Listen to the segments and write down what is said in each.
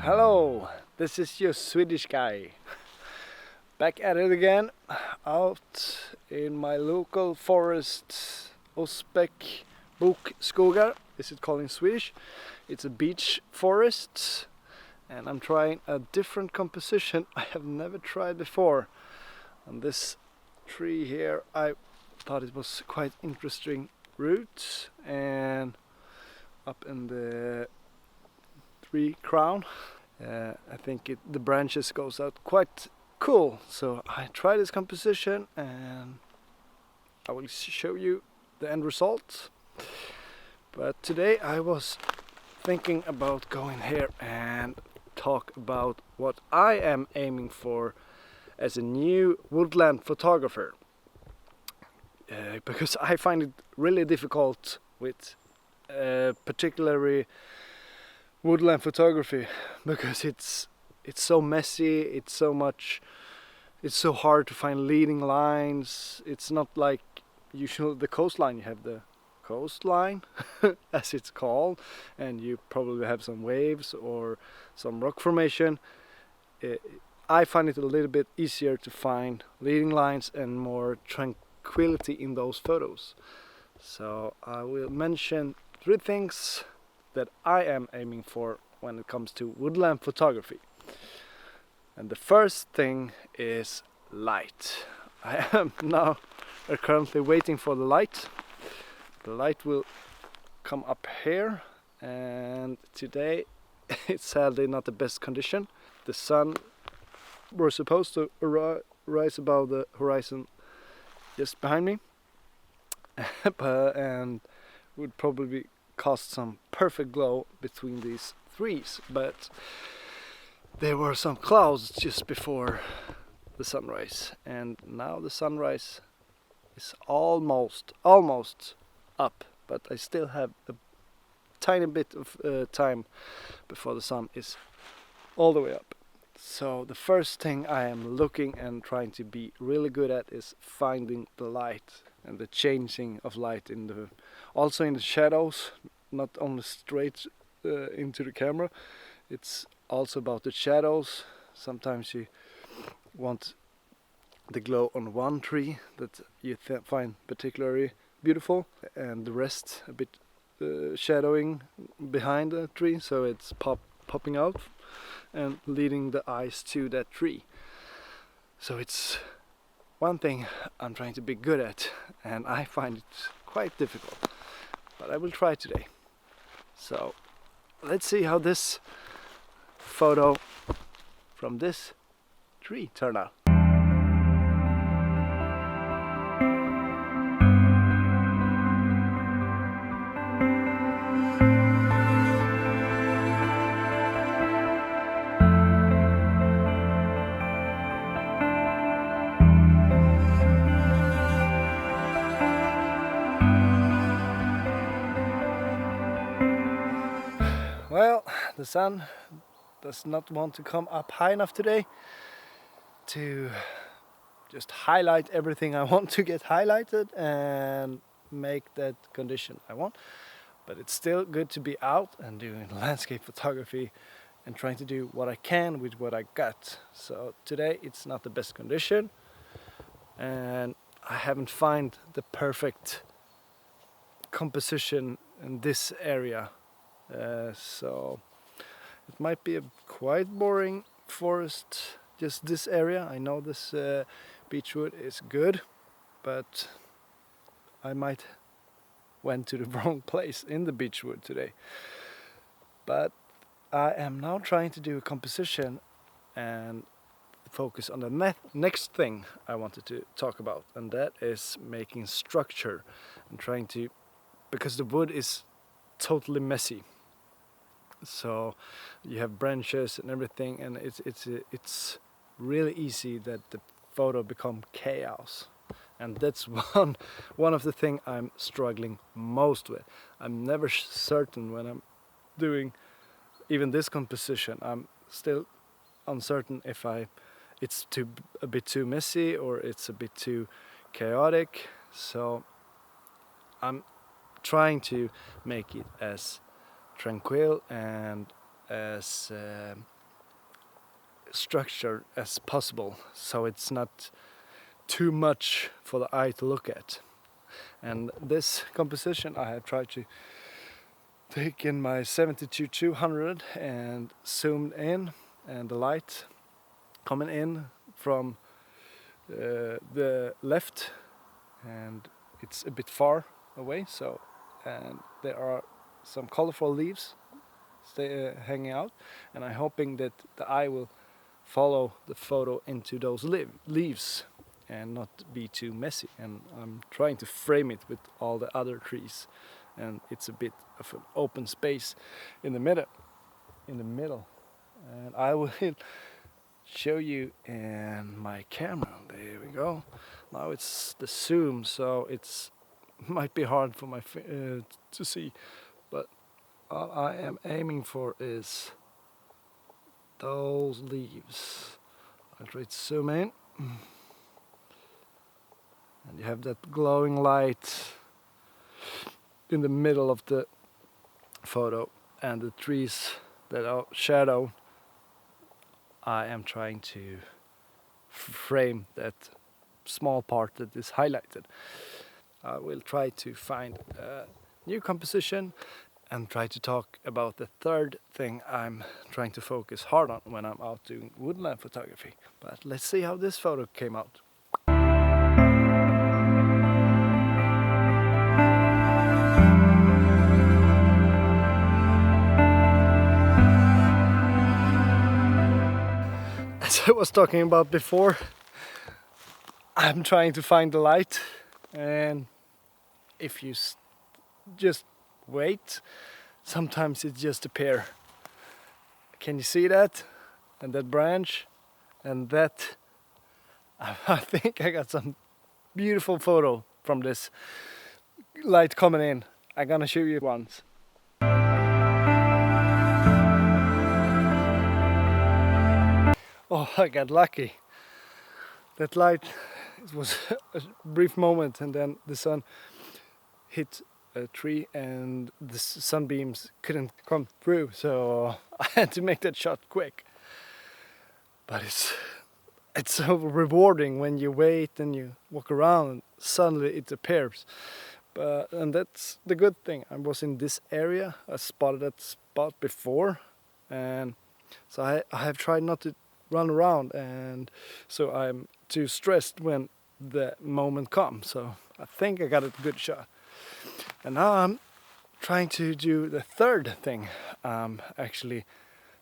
Hello, this is your Swedish guy. Back at it again, out in my local forest, Osbeck Bokskog, is it called in Swedish? It's a beech forest, and I'm trying a different composition I have never tried before. On this tree here, I thought it was quite interesting roots, and up in the tree crown. I think the branches goes out quite cool, so I tried this composition and I will show you the end result. But today I was thinking about going here and talk about what I am aiming for as a new woodland photographer, because I find it really difficult with particularly woodland photography, because it's so messy, it's so hard to find leading lines. It's not like usually the coastline. You have the coastline as it's called, and you probably have some waves or some rock formation. I find it a little bit easier to find leading lines and more tranquility in those photos. So I will mention 3 things that I am aiming for when it comes to woodland photography. And the first thing is light. I am now currently waiting for the light. The light will come up here, and today it's sadly not the best condition. The sun was supposed to rise above the horizon just behind me, and would probably cast some perfect glow between these trees, but there were some clouds just before the sunrise, and now the sunrise is almost up, but I still have a tiny bit of time before the sun is all the way up. So the first thing I am looking and trying to be really good at is finding the light and the changing of light also in the shadows, not only straight into the camera. It's also about the shadows. Sometimes you want the glow on one tree that you find particularly beautiful, and the rest a bit shadowing behind the tree, so it's popping out and leading the eyes to that tree. So it's one thing I'm trying to be good at, and I find it quite difficult, but I will try today. So let's see how this photo from this tree turned out. Well, the sun does not want to come up high enough today to just highlight everything I want to get highlighted and make that condition I want. But it's still good to be out and doing landscape photography and trying to do what I can with what I got. So today it's not the best condition, and I haven't found the perfect composition in this area. So it might be a quite boring forest, just this area. I know this beechwood is good, but I might went to the wrong place in the beechwood today. But I am now trying to do a composition and focus on the next thing I wanted to talk about, and that is making structure and trying to, because the wood is totally messy. So you have branches and everything, and it's really easy that the photo become chaos, and that's one of the things I'm struggling most with. I'm never certain when I'm doing even this composition. I'm still uncertain if it's a bit too messy or it's a bit too chaotic. So I'm trying to make it as tranquil and as structure as possible, so it's not too much for the eye to look at. And this composition I have tried to take in my 70-200 and zoomed in, and the light coming in from the left, and it's a bit far away, so, and there are some colorful leaves hanging out, and I'm hoping that the eye will follow the photo into those leaves and not be too messy. And I'm trying to frame it with all the other trees, and it's a bit of an open space in the middle. And I will show you in my camera. There we go. Now it's the zoom, so it's might be hard for my to see, but all I am aiming for is those leaves. I'll try to zoom in, and you have that glowing light in the middle of the photo, and the trees that are shadow. I am trying to frame that small part that is highlighted. I will try to find a new composition and try to talk about the third thing I'm trying to focus hard on when I'm out doing woodland photography. But let's see how this photo came out. As I was talking about before, I'm trying to find the light, and if you just wait, sometimes it just appears. Can you see that? And that branch, and that. I think I got some beautiful photo from this light coming in. I'm gonna show you once. Oh, I got lucky. That light, it was a brief moment, and then the sun hit a tree and the sunbeams couldn't come through, so I had to make that shot quick. But it's so rewarding when you wait and you walk around and suddenly it appears. And that's the good thing. I was in this area, I spotted that spot before, and so I have tried not to run around, and so I'm too stressed when the moment comes. So I think I got a good shot. And now I'm trying to do the third thing I'm actually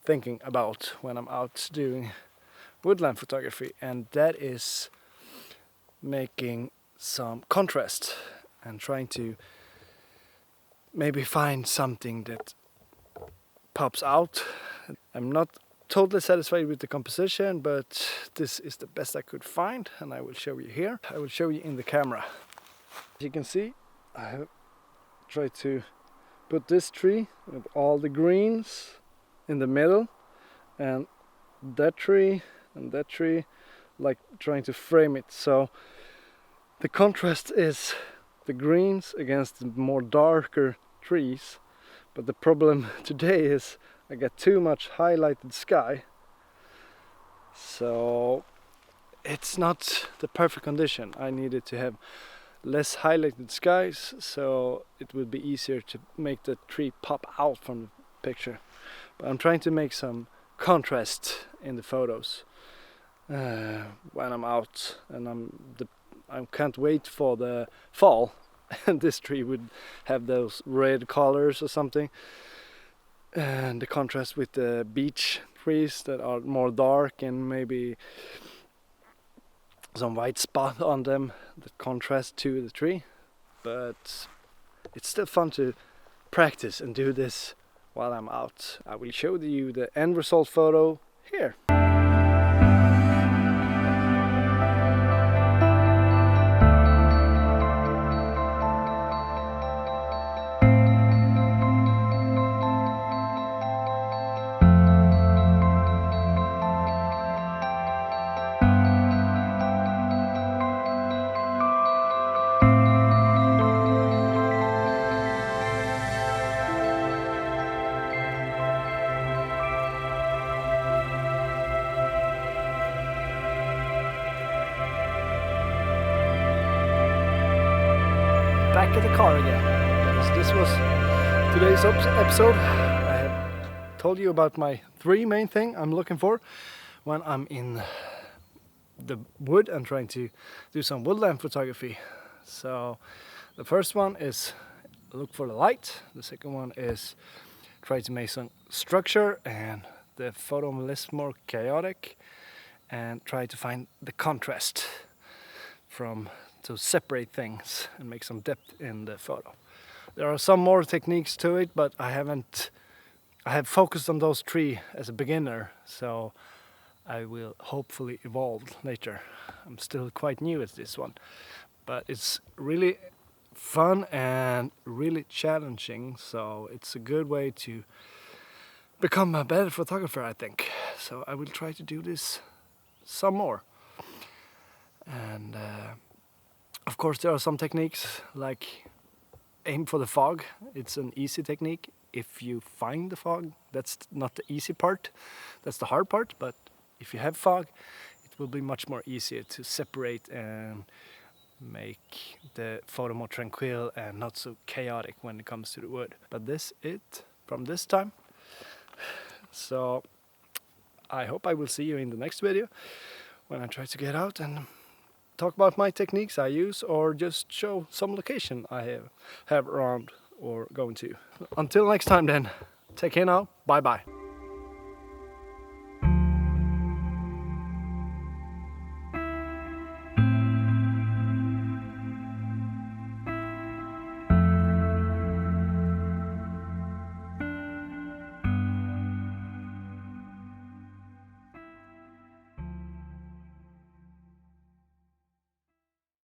thinking about when I'm out doing woodland photography, and that is making some contrast and trying to maybe find something that pops out. I'm not totally satisfied with the composition, but this is the best I could find, and I will show you here. I will show you in the camera. As you can see, I have tried to put this tree with all the greens in the middle, and that tree and that tree, like trying to frame it. So the contrast is the greens against the more darker trees, but the problem today is I got too much highlighted sky, so it's not the perfect condition. I needed to have less highlighted skies, so it would be easier to make the tree pop out from the picture. But I'm trying to make some contrast in the photos when I'm out, and I can't wait for the fall and this tree would have those red colors or something, and the contrast with the beech trees that are more dark and maybe some white spot on them that contrast to the tree. But it's still fun to practice and do this while I'm out. I will show you the end result photo here. back at the car again. Because this was today's episode. I have told you about my 3 main things I'm looking for when I'm in the wood and trying to do some woodland photography. So the first one is look for the light. The second one is try to make some structure and the photo less more chaotic, and try to find the contrast to separate things and make some depth in the photo. There are some more techniques to it, but I have focused on those 3 as a beginner, so I will hopefully evolve later. I'm still quite new at this one, but it's really fun and really challenging, so it's a good way to become a better photographer, I think. So I will try to do this some more. And of course there are some techniques like aim for the fog. It's an easy technique if you find the fog. That's not the easy part, that's the hard part, but if you have fog it will be much more easier to separate and make the photo more tranquil and not so chaotic when it comes to the wood. But this is it from this time. So I hope I will see you in the next video when I try to get out and talk about my techniques I use, or just show some location I have around or going to. Until next time then, take care now, bye bye.